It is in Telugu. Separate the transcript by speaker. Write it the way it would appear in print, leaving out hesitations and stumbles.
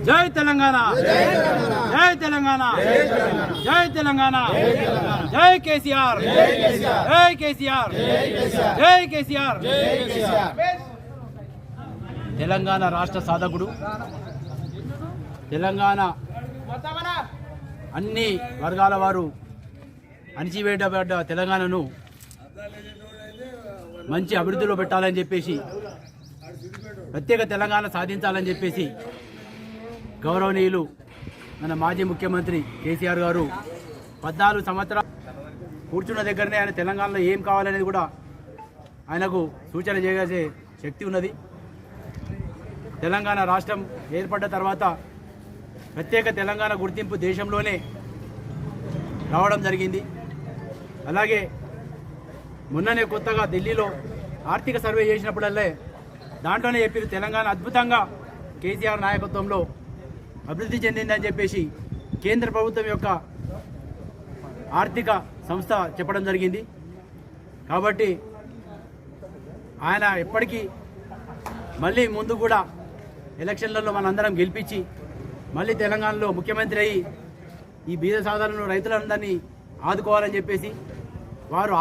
Speaker 1: జై తెలంగాణ, జై తెలంగాణ, జై తెలంగాణ, జై కేసీఆర్, జై కేసీఆర్, జై కేసీఆర్. తెలంగాణ రాష్ట్ర సాధకుడు, తెలంగాణ అన్ని వర్గాల వారు అణిచివేయబడ్డ తెలంగాణను మంచి అభివృద్ధిలో పెట్టాలని చెప్పేసి, ప్రత్యేక తెలంగాణ సాధించాలని చెప్పేసి గౌరవనీయులు మన మాజీ ముఖ్యమంత్రి కేసీఆర్ గారు 14 సంవత్సరాలు కూర్చున్న దగ్గరనే ఆయన తెలంగాణలో ఏం కావాలనేది కూడా ఆయనకు సూచన చేసే శక్తి ఉన్నది. తెలంగాణ రాష్ట్రం ఏర్పడ్డ తర్వాత ప్రత్యేక తెలంగాణ గుర్తింపు దేశంలోనే రావడం జరిగింది. అలాగే మొన్ననే కొత్తగా ఢిల్లీలో ఆర్థిక సర్వే చేసినప్పుడల్లే దాంట్లోనే చెప్పారు తెలంగాణ అద్భుతంగా కేసీఆర్ నాయకత్వంలో అభివృద్ధి చెందిందని చెప్పేసి కేంద్ర ప్రభుత్వం యొక్క ఆర్థిక సంస్థ చెప్పడం జరిగింది. కాబట్టి ఆయన ఎప్పటికీ మళ్ళీ ముందు కూడా ఎలక్షన్లలో మనందరం గెలిపించి మళ్ళీ తెలంగాణలో ముఖ్యమంత్రి అయ్యి ఈ బీద సాధారణ రైతులందరినీ ఆదుకోవాలని చెప్పేసి వారు